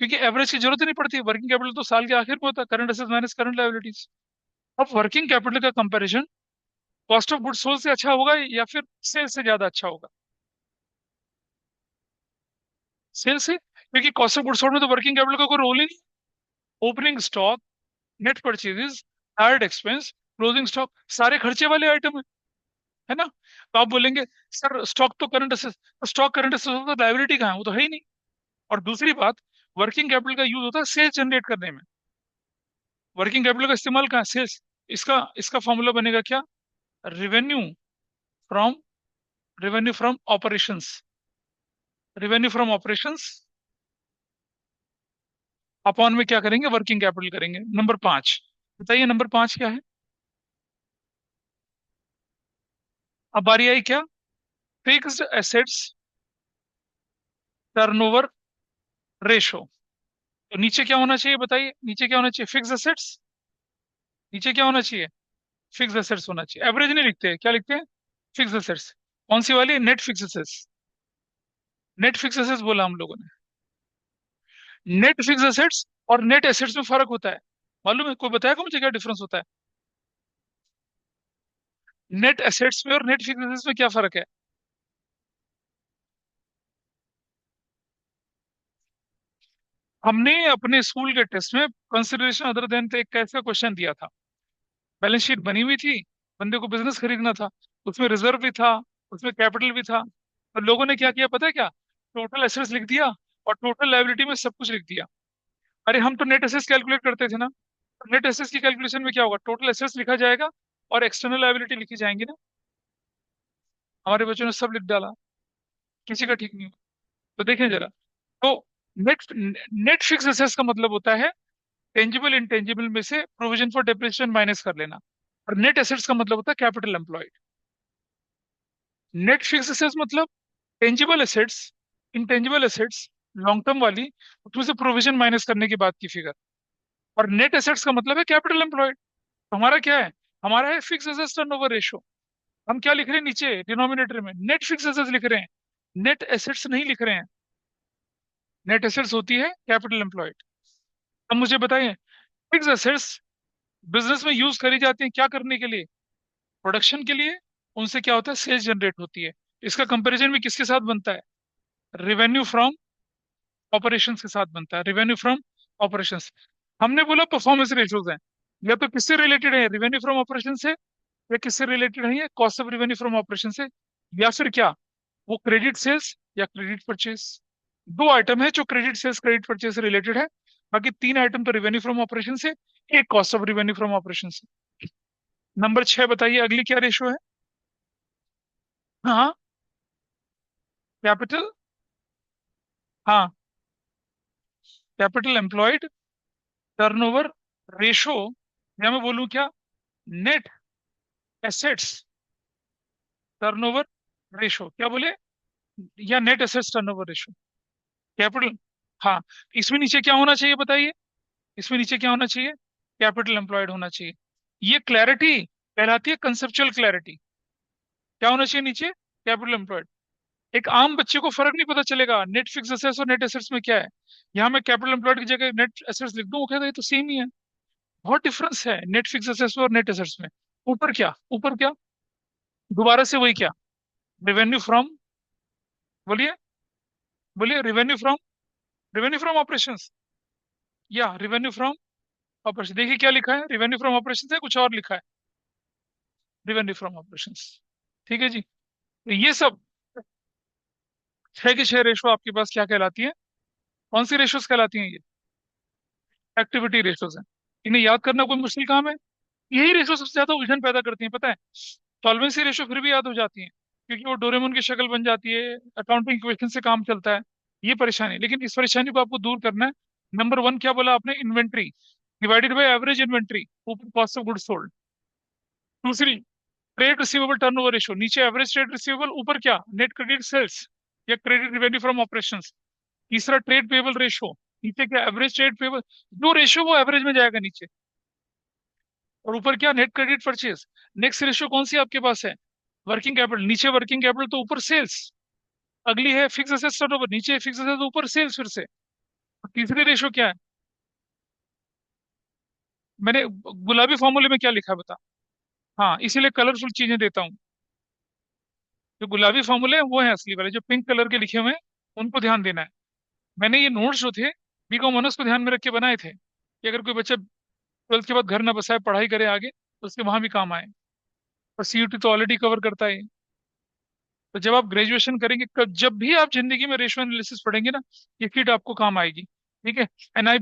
क्योंकि एवरेज की जरूरत ही नहीं पड़ती। वर्किंग कैपिटल तो साल के आखिर में होता है, current assets minus current liabilities. अब वर्किंग कैपिटल का comparison cost of goods sold से अच्छा होगा या फिर सेल से ज्यादा अच्छा होगा? सेल से, क्योंकि कॉस्ट ऑफ गुड्स सोल्ड में तो वर्किंग कैपिटल का कोई रोल ही नहीं। Opening stock, net purchases, hired expense, closing stock, सारे खर्चे वाले आइटम है ना? तो आप बोलेंगे सर स्टॉक तो करंट असेट, तो स्टॉक करंट असेट तो लायबिलिटी कहाँ है? वो तो है ही नहीं। और दूसरी बात, वर्किंग कैपिटल का यूज होता है सेल्स जनरेट करने में। वर्किंग कैपिटल का इस्तेमाल कहाँ है? सेल्स। इसका इसका फॉर्मूला बनेगा क्या? Revenue from, revenue from operations, revenue from operations upon में क्या करेंगे? वर्किंग कैपिटल करेंगे। नंबर 5, बताइए नंबर 5 क्या है? अब बारी आई क्या? Fixed assets turnover ratio. तो नीचे क्या होना चाहिए बताइए? नीचे क्या होना चाहिए? Fixed assets. नीचे क्या होना चाहिए? फिक्स एसेट्स होना चाहिए। एवरेज नहीं लिखते, क्या लिखते हैं? Fix assets. कौन सी वाली? Net fixed assets. Net fixed assets बोला हम लोगों ने। नेट फिक्स एसेट्स और नेट एसेट्स में फर्क होता है, मालूम है? कोई बताएगा मुझे क्या डिफरेंस होता है नेट एसेट्स में और नेट फिक्स एसेट्स में? क्या फर्क है? हमने अपने स्कूल के टेस्ट में कंसिडरेशन अदर देन एक कैसा क्वेश्चन दिया था। बैलेंस शीट बनी हुई थी, बंदे को बिजनेस खरीदना था, उसमें रिजर्व भी था, उसमें कैपिटल भी था। और लोगों ने क्या किया पता है क्या? टोटल एसेट्स लिख दिया और टोटल लायबिलिटी में सब कुछ लिख दिया। अरे हम तो नेट एसेट्स कैलकुलेट करते थे ना। नेट एसेट्स की कैलकुलेशन में क्या होगा? टोटल एसेट्स लिखा जाएगा और एक्सटर्नल लायबिलिटी लिखी जाएंगी ना। हमारे बच्चों ने सब लिख डाला, किसी का ठीक नहीं हुआ। तो देखें जरा। तो नेट नेट फिक्स एसेट्स का मतलब होता है टेंजिबल इंटेंजिबल में से प्रोविजन फॉर डेप्रिसिएशन माइनस कर लेना। और नेट एसेट्स का मतलब होता है capital employed. Net fixed assets मतलब tangible assets, intangible assets, long term वाली, उसमें से प्रोविजन माइनस करने के बाद की फिगर। और नेट एसेट्स का मतलब है कैपिटल एम्प्लॉयड। तो हमारा क्या है? हमारा है फिक्स एसेट्स टर्नओवर रेशो। हम क्या लिख रहे हैं नीचे डिनोमिनेटर में? नेट फिक्स एसेट्स लिख रहे हैं, नेट एसेट्स नहीं लिख रहे हैं। नेट एसेट्स होती है कैपिटल एम्प्लॉयड। अब मुझे बताइए, फिक्स एसेट्स बिजनेस में यूज करी जाती हैं क्या करने के लिए? प्रोडक्शन के लिए। उनसे क्या होता है? सेल्स जनरेट होती है। इसका कंपैरिजन भी किसके साथ बनता है? रेवेन्यू फ्रॉम ऑपरेशंस के साथ बनता है, रेवेन्यू फ्रॉम ऑपरेशंस। हमने बोला परफॉर्मेंस रेशियोज हैं, या तो किससे रिलेटेड है? रेवेन्यू फ्रॉम ऑपरेशन से। या किससे रिलेटेड है? ये cost of revenue from operation से। या फिर क्या, वो क्रेडिट सेल्स या क्रेडिट परचेज। दो आइटम है जो क्रेडिट सेल्स क्रेडिट परचेज से रिलेटेड है, बाकी तीन आइटम तो रेवेन्यू फ्रॉम ऑपरेशन से, एक cost of revenue from operation से। नंबर 6 बताइए अगली क्या रेशो है? हाँ, कैपिटल, हाँ, कैपिटल एम्प्लॉयड टर्नओवर रेशो, या मैं बोलूं क्या, नेट एसेट्स टर्नओवर रेशो, क्या बोले, या net assets turnover ratio, capital. हाँ, इसमें नीचे क्या होना चाहिए बताइए, इसमें नीचे क्या होना चाहिए, कैपिटल एम्प्लॉयड होना चाहिए। ये क्लैरिटी कहलाती है कंसेप्चुअल क्लैरिटी। क्या होना चाहिए नीचे, कैपिटल एम्प्लॉयड। एक आम बच्चे को फर्क नहीं पता चलेगा नेट फिक्स एसेट्स और नेट एसेट्स में क्या है। यहाँ मैं कैपिटल एम्प्लॉयड की जगह नेट एसेट्स लिख दूं, वो कहता है ये तो सेम ही है। बहुत डिफरेंस है नेट फिक्स एसेट्स और नेट एसेट्स में। ऊपर क्या, ऊपर क्या, दोबारा से वही क्या, रेवेन्यू फ्रॉम, बोलिए, बोलिए, रेवेन्यू फ्रॉम ऑपरेशंस, या रेवेन्यू फ्रॉम ऑपरेशन। देखिए क्या लिखा है, रेवेन्यू फ्रॉम ऑपरेशन है, कुछ और लिखा है, रेवेन्यू फ्रॉम ऑपरेशंस। ठीक है जी। तो ये सब 6 की 6 रेशो आपके पास क्या कहलाती है, कौन सी रेशोज कहलाती हैं ये, एक्टिविटी रेशोज हैं। इन्हें याद करना कोई मुश्किल काम है। यही रेशो सबसे ज्यादा उलझन पैदा करती हैं, पता है। सॉल्वेंसी रेशो फिर भी याद हो जाती है, क्योंकि वो डोरेमोन की शक्ल बन जाती है, अकाउंटिंग इक्वेशन से काम चलता है। ये परेशानी, लेकिन इस परेशानी को आपको दूर करना है। नंबर वन क्या बोला आपने, inventory divided by average inventory, ऊपर कॉस्ट ऑफ गुड्स सोल्ड। दूसरी, ट्रेड रिसीवेबल टर्नओवर रेशो, नीचे एवरेज ट्रेड रिसीवेबल, ऊपर क्या, नेट क्रेडिट सेल्स या क्रेडिट रिवेन्यू फ्रॉम ऑपरेशंस। तीसरा, ट्रेड पेबल रेशो, नीचे क्या, एवरेज ट्रेड पेबल, जो रेशो वो एवरेज में जाएगा नीचे। और ऊपर क्या, net credit purchase. Next ratio कौन सी आपके पास है, वर्किंग कैपिटल, नीचे वर्किंग कैपिटल तो ऊपर सेल्स। अगली है फिक्स एसेट्स टर्नओवर, नीचे फिक्स एसेट्स तो ऊपर सेल्स फिर से। और तीसरी रेशो क्या है, मैंने गुलाबी फॉर्मूले में क्या लिखा है बता। हाँ, इसीलिए कलरफुल चीजें देता हूँ। जो गुलाबी फॉर्मूले हैं वो है असली वाले, जो पिंक कलर के लिखे हुए हैं उनको ध्यान देना है। मैंने ये नोट्स जो थे बीकॉम ऑनर्स को ध्यान में रख के बनाए थे, कि अगर कोई बच्चा 12th के बाद घर ना बसाए, पढ़ाई करे आगे, तो उसके वहां भी काम आए। और सीयूटी तो ऑलरेडी कवर करता है। तो जब आप ग्रेजुएशन करेंगे, जब भी आप जिंदगी में रेशियो एनालिसिस पढ़ेंगे ना, ये किट आपको काम आएगी। ठीक है। And I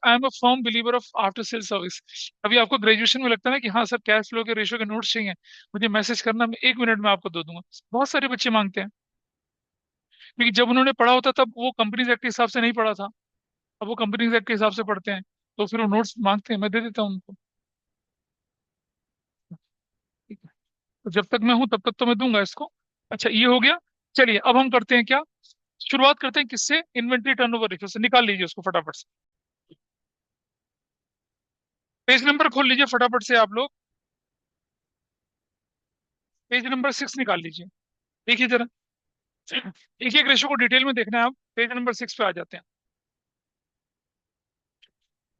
am a firm believer of after sale service. अभी आपको ग्रेजुएशन में लगता है ना कि हाँ सर कैश फ्लो के रेशियो के नोट्स चाहिए, मुझे मैसेज करना, मैं 1 मिनट में आपको दे दूंगा। बहुत सारे बच्चे मांगते हैं, क्योंकि जब उन्होंने पढ़ा होता तब वो कंपनीज एक्ट के हिसाब से नहीं पढ़ा था। अब वो कंपनीज एक्ट के हिसाब से पढ़ते हैं, तो फिर वो नोट्स मांगते हैं, मैं दे देता हूँ उनको। ठीक है। तो जब तक मैं हूं तब तक तो मैं दूंगा इसको। अच्छा, ये हो गया। चलिए अब हम करते हैं क्या, शुरुआत करते हैं किससे, इन्वेंट्री टर्नओवर रेशियो से। निकाल लीजिए उसको फटाफट से, पेज नंबर खोल लीजिए फटाफट से आप लोग, पेज नंबर 6 निकाल लीजिए। देखिए जरा, एक एक रेशो को डिटेल में देखना है, आप पेज नंबर 6 पे आ जाते हैं।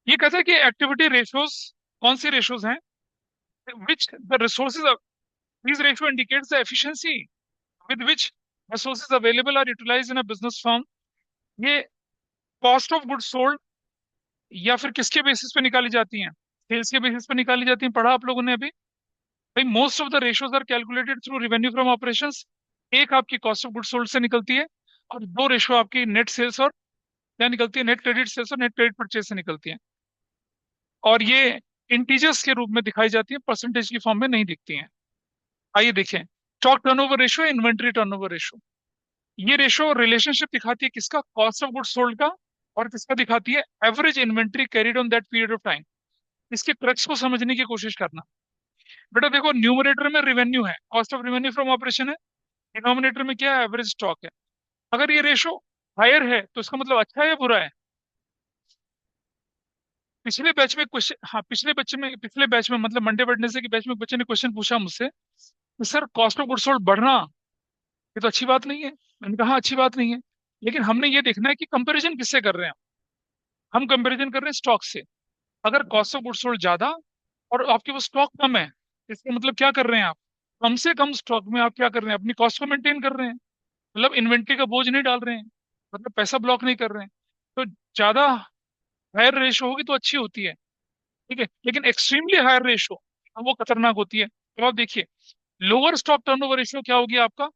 ये कहता है कि एक्टिविटी रेशियोज, कौन सी रेशियोज हैं, which the resources, this ratio indicates the efficiency with which resources available are utilized in a business firm. ये कॉस्ट ऑफ गुड्स सोल्ड, या फिर किसके बेसिस पे निकाली जाती हैं, सेल्स के बेसिस पे निकाली जाती हैं, पढ़ा आप लोगों ने अभी। भाई most of the ratios are calculated through revenue from operations. एक आपकी कॉस्ट ऑफ गुड्स सोल्ड से निकलती है, और दो रेशियो आपकी नेट सेल्स और क्या निकलती है, नेट क्रेडिट सेल्स और नेट क्रेडिट परचेज से निकलती है। और ये इंटीजर्स के रूप में दिखाई जाती है, परसेंटेज की फॉर्म में नहीं दिखती हैं। आइए देखें, stock turnover ratio, inventory turnover ratio. ये रेशियो रिलेशनशिप दिखाती है किसका, कॉस्ट ऑफ गुड्स सोल्ड का, और किसका दिखाती है, average inventory carried on that period of time. इसके क्रक्स को समझने की कोशिश करना। बेटा देखो, न्यूमरेटर में रिवेन्यू है, cost of revenue from operation है। डिनोमिनेटर में क्या है, एवरेज स्टॉक है। अगर ये रेशो हायर है तो इसका मतलब अच्छा है या बुरा है। पिछले बैच में क्वेश्चन, हाँ पिछले बैच में मतलब मंडे वेडनेसडे के बैच में बच्चे ने क्वेश्चन पूछा मुझसे कि sir cost of goods sold बढ़ना, ये तो अच्छी बात नहीं है। मैंने कहा हाँ, अच्छी बात नहीं है, लेकिन हमने ये देखना है कि कंपैरिजन किससे कर रहे हैं। हम कंपैरिजन कर रहे हैं स्टॉक से। अगर कॉस्ट ऑफ गुड्स सोल्ड ज्यादा और आपके पास स्टॉक कम है, इसका मतलब क्या कर रहे हैं आप, कम से कम स्टॉक में आप क्या कर रहे हैं, अपनी कॉस्ट को मेंटेन कर रहे हैं। मतलब इन्वेंट्री का बोझ नहीं डाल रहे हैं, मतलब पैसा ब्लॉक नहीं कर रहे हैं। तो ज्यादा हायर रेशो होगी तो अच्छी होती है। ठीक है, लेकिन एक्सट्रीमली हायर रेशो वो खतरनाक होती है। तो आप देखिए, लोअर स्टॉक टर्नओवर रेशियो क्या होगी आपका,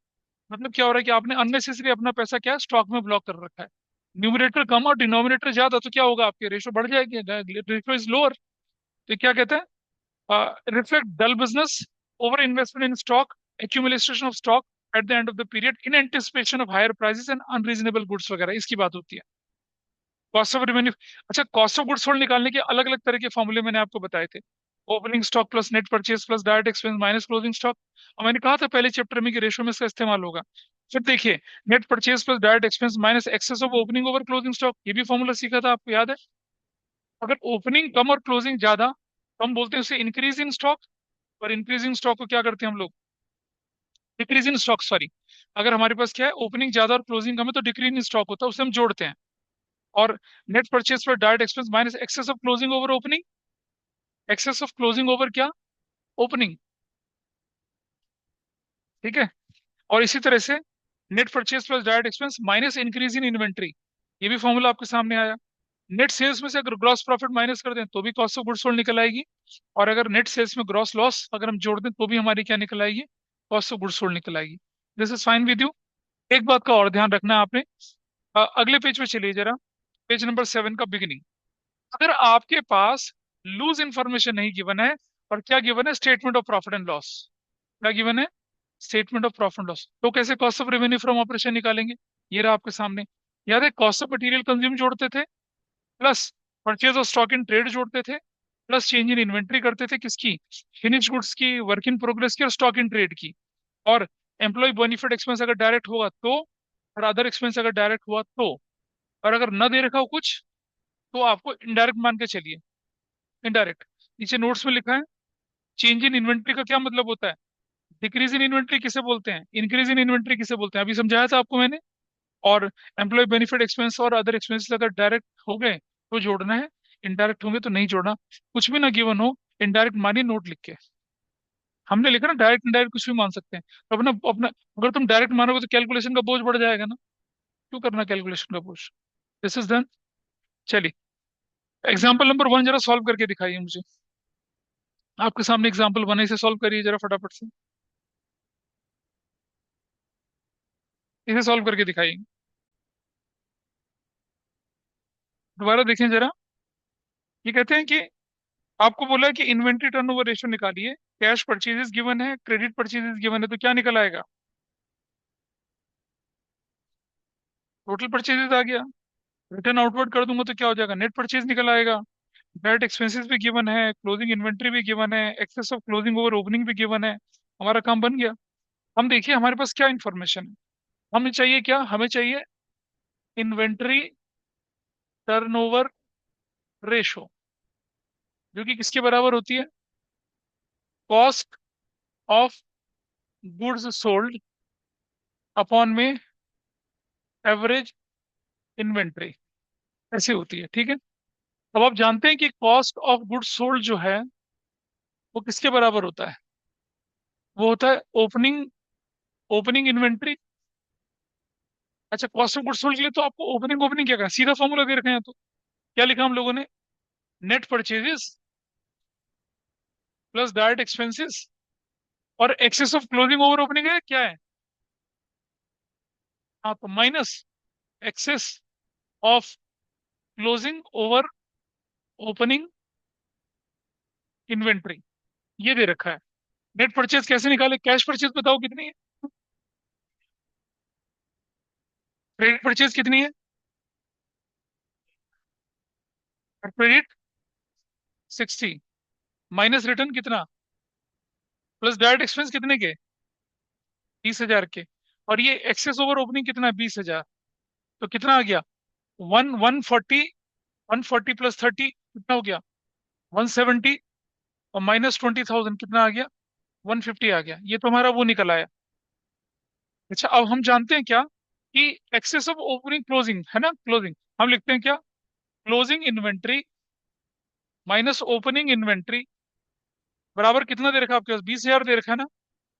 मतलब क्या हो रहा है कि आपने अननेसेसरी अपना पैसा क्या स्टॉक में ब्लॉक कर रखा है। न्यूमरेटर कम और डिनोमिनेटर ज्यादा, तो क्या होगा, आपके रेशो बढ़ जाएगी, रेशो इज लोअर। तो क्या कहते हैं, reflect dull business, over investment in stock, accumulation of stock at the end of the period in anticipation of higher prices and unreasonable goods वगैरह, इसकी बात होती है। Cost of revenue. अच्छा, कॉस्ट ऑफ गुड्स सोल्ड निकालने के अलग अलग तरह के फॉर्मूले मैंने आपको बताए थे। Opening stock plus net purchase plus direct expense minus closing stock. और मैंने कहा था पहले चैप्टर में कि रेशो में इसका इस्तेमाल होगा। फिर देखिए, net purchase plus direct expense minus excess of opening over closing stock, ये भी फॉर्मूला सीखा था, आपको याद है? अगर ओपनिंग कम और क्लोजिंग ज्यादा तो हम बोलते हैं उसे इंक्रीज इन स्टॉक। और इंक्रीजिंग स्टॉक को क्या करते हैं हम लोग? Decrease in stock, sorry. अगर हमारे पास क्या है, ओपनिंग ज्यादा और क्लोजिंग कम है तो डिक्रीज इन स्टॉक होता है, उसे हम जोड़ते हैं। और नेट परचेज पर direct expense minus excess of closing over opening. Excess of closing over क्या? ओपनिंग। ठीक है। और इसी तरह से net purchase plus direct expense minus increase in inventory, ये भी फॉर्मूला आपके सामने आया। नेट सेल्स में से अगर ग्रॉस प्रॉफिट माइनस कर दें तो भी कॉस्ट ऑफ गुड्स सोल्ड निकल आएगी। और अगर नेट सेल्स में ग्रॉस लॉस अगर हम जोड़ दें तो भी हमारी क्या निकल आएगी? कॉस्ट ऑफ गुड्स सोल्ड निकल आएगी। This is fine with you. एक बात का और ध्यान रखना है आपने। अगले पेज पे चलिए जरा, पेज नंबर 7 का बिगिनिंग। अगर आपके पास लूज इंफॉर्मेशन नहीं गिवन है, और क्या गिवन है? Statement of profit and loss. क्या गिवन है? Statement of profit and loss. तो कैसे cost of revenue from operation निकालेंगे? ये रहा आपके सामने। याद है, कॉस्ट ऑफ मटेरियल कंज्यूम जोड़ते थे, plus purchase of stock in trade जोड़ते थे, प्लस चेंज इन इन्वेंट्री करते थे, किसकी? फिनिश गुड्स की, वर्क इन प्रोग्रेस की, और स्टॉक इन ट्रेड की। और एम्प्लॉय बेनिफिट एक्सपेंस अगर डायरेक्ट होगा तो, और अदर एक्सपेंस अगर डायरेक्ट हुआ तो, और अगर न दे रखा हो कुछ तो आपको इनडायरेक्ट मान के चलिए। इनडायरेक्ट, नीचे नोट्स में लिखा है। चेंज इन इन्वेंट्री का क्या मतलब होता है? डिक्रीज इन इन्वेंट्री किसे बोलते हैं? इंक्रीज इन इन्वेंट्री किसे बोलते हैं? अभी समझाया था आपको मैंने। और एम्प्लॉय बेनिफिट एक्सपेंस और अदर एक्सपेंसेस अगर डायरेक्ट हो गए तो जोड़ना है, इनडायरेक्ट होंगे तो नहीं जोड़ना। कुछ भी ना गिवन हो, इनडायरेक्ट मानिए नोट लिख के। हमने लिखा ना डायरेक्ट इनडायरेक्ट कुछ भी मान सकते हैं, तो अपना अपना अगर तुम डायरेक्ट मानोगे तो कैलकुलेशन का बोझ बढ़ जाएगा ना। क्यों करना कैलकुलेशन का बोझ? This is done. चलिए, एग्जाम्पल नंबर 1 जरा सॉल्व करके दिखाइए मुझे। आपके सामने एग्जाम्पल 1 इसे सॉल्व करिए जरा फटाफट से। इसे सॉल्व करके दिखाइए। दोबारा देखें जरा। ये कहते हैं कि आपको बोला है कि इन्वेंट्री टर्नओवर रेशियो निकालिए। कैश परचेजेस गिवन है, क्रेडिट परचेजेस गिवन है, तो क्या निकल आएगा? टोटल परचेजेस आ गया। रिटर्न आउटवर्ड कर दूंगा तो क्या हो जाएगा? नेट परचेज निकल आएगा। डायरेक्ट एक्सपेंसेस भी गिवन है, क्लोजिंग इन्वेंट्री भी गिवन है, excess of closing over opening भी गिवन है। हमारा काम बन गया। हम देखिए हमारे पास क्या इंफॉर्मेशन है। हमें चाहिए क्या? हमें चाहिए इन्वेंट्री टर्नओवर रेशो, जो कि किसके बराबर होती है? Cost of goods sold upon में एवरेज इन्वेंट्री, ऐसी होती है। ठीक है। अब आप जानते हैं कि कॉस्ट ऑफ गुड्स सोल्ड जो है वो किसके बराबर होता है? वो होता है ओपनिंग ओपनिंग इन्वेंट्री। अच्छा, कॉस्ट ऑफ गुड्स सोल्ड के लिए तो आपको ओपनिंग ओपनिंग क्या कहा? सीधा फॉर्मूला दे रखे हैं। तो क्या लिखा हम लोगों ने? Net purchases plus direct expenses और excess of closing over opening है, क्या है? हाँ, तो minus excess of closing over opening inventory, ये दे रखा है। नेट परचेज कैसे निकाले? कैश परचेज बताओ कितनी है? क्रेडिट परचेज कितनी है? और क्रेडिट 60, माइनस रिटर्न कितना? प्लस डायरेक्ट एक्सपेंस कितने के? 30,000 के। और ये एक्सेस ओवर ओपनिंग कितना है? 20,000। तो कितना आ गया? 140। 140 प्लस 30 कितना हो गया? 170। और माइनस 20,000 कितना आ गया? 150 आ गया। ये तो हमारा वो निकल आया। अच्छा, अब हम जानते हैं क्या कि एक्सेस ऑफ ओपनिंग क्लोजिंग है ना, क्लोजिंग। हम लिखते हैं क्या? Closing inventory minus opening inventory बराबर कितना दे रखा है आपके पास? 20,000 दे रखा है ना।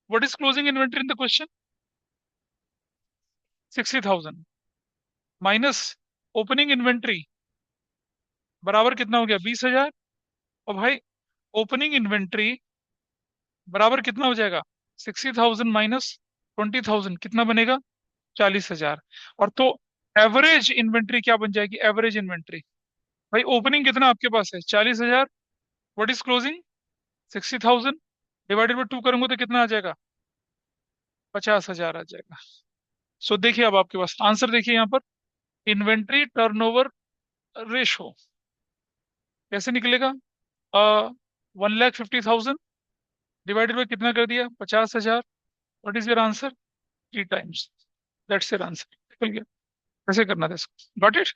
What is closing inventory in the question? 60,000 minus opening inventory बराबर कितना हो गया? 20,000। और भाई, ओपनिंग इन्वेंट्री बराबर कितना हो जाएगा? 60,000 माइनस 20,000 कितना बनेगा? 40,000। और तो एवरेज इन्वेंट्री क्या बन जाएगी? एवरेज इन्वेंट्री, भाई ओपनिंग कितना आपके पास है? 40,000। What is closing? 60,000 divided by 2 करूंगा तो कितना आ जाएगा? 50,000 आ जाएगा। सो देखिए अब आपके पास आंसर देखिए यहाँ पर। इन्वेंट्री टर्नओवर रेशो कैसे निकलेगा? 1,50,000 डिवाइडेड बाई कितना कर दिया, 50,000। What is your answer? 3 times. That's your answer, निकल गया। कैसे करना था इसको? Got it?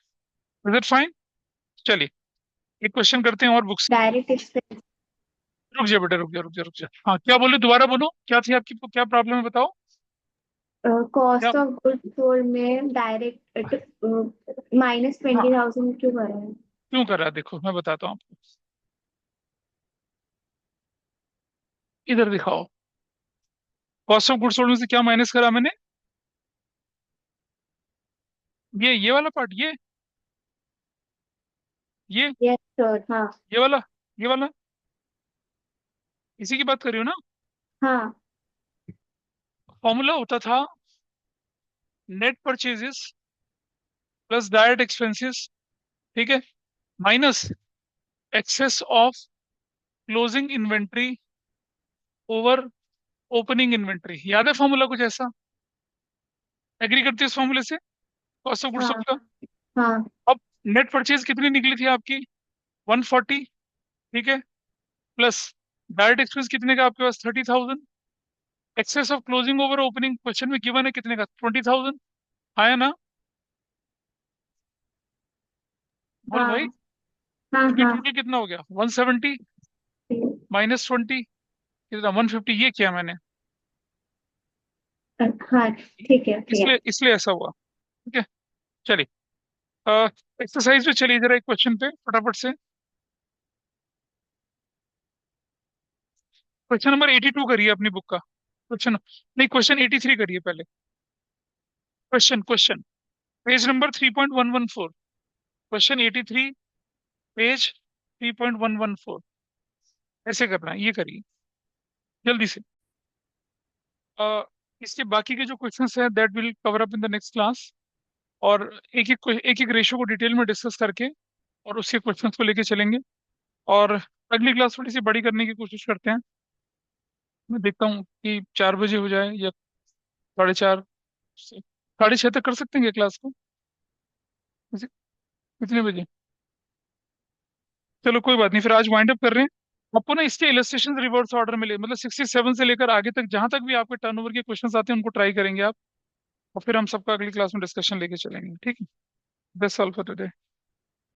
Is it fine? चलिए एक क्वेश्चन करते हैं और बुक्स। Direct expense. रुक जाओ बेटा, रुक जाओ, रुक जाओ, रुक जाओ। हाँ, क्या बोले? दोबारा बोलो, क्या थी आपकी, क्या प्रॉब्लम है बताओ। क्या कॉस्ट ऑफ गुड्स सोल्ड में डायरेक्ट माइनस हाँ, 20,000 क्यों कर रहे हैं? क्यों कर रहा है देखो मैं बताता हूँ आपको। इधर दिखाओ। कॉस्ट ऑफ गुड्स सोल्ड में से क्या माइनस करा मैंने? ये वाला पार्ट, ये यस सर, हाँ। ये वाला, ये वाला, इसी की बात कर रही हो ना? हाँ फॉर्मूला होता था net purchases plus direct expenses, ठीक है, minus excess of closing inventory over opening inventory. याद है फॉर्मूला कुछ ऐसा? एग्री करते हो इस फॉर्मूले से, कॉस्ट ऑफ गुड्स हाँ सोल्ड का? हाँ अब नेट परचेज कितनी निकली थी आपकी? 140, ठीक है, प्लस डायरेक्ट एक्सपेंस कितने का आपके पास? 30,000। Excess of closing over opening question में गिवन है कितने का? 20,000। आया ना? बोल भाई। हाँ हाँ तो फिर हाँ। टोटल कितना हो गया? 170 माइनस 20, कितना? 150। ये किया मैंने, हाँ ठीक है, इसलिए क्लियर। इसलिए ऐसा हुआ। ठीक है, चलिए एक्सरसाइज पे चलिए जरा, एक क्वेश्चन पे फटाफट से। क्वेश्चन नंबर 82 करिए अपनी बुक का। क्वेश्चन नहीं, क्वेश्चन 83 करिए पहले। Question page number 3.114। Question 83, page 3.114। ऐसे करना है, ये करिए जल्दी से। अ, इसके बाकी के जो क्वेश्चंस हैं that will cover up in the next class. और एक एक रेशो को डिटेल में डिस्कस करके और उसके क्वेश्चंस को लेके चलेंगे। और अगली क्लास थोड़ी सी बड़ी करने की कोशिश करते हैं। मैं देखता हूँ कि 4 बजे हो जाए या 4:30 से 6:30 तक कर सकते हैं क्लास को। कितने बजे? चलो कोई बात नहीं, फिर आज वाइंड अप कर रहे हैं। आपको ना इसके इलस्ट्रेशन रिवर्स ऑर्डर में ले, मतलब 67 से लेकर आगे तक जहां तक भी आपके टर्नओवर के क्वेश्चंस आते हैं उनको ट्राई करेंगे आप। और फिर हम सबका अगली क्लास में डिस्कशन लेके चलेंगे, ठीक है? That's all for today.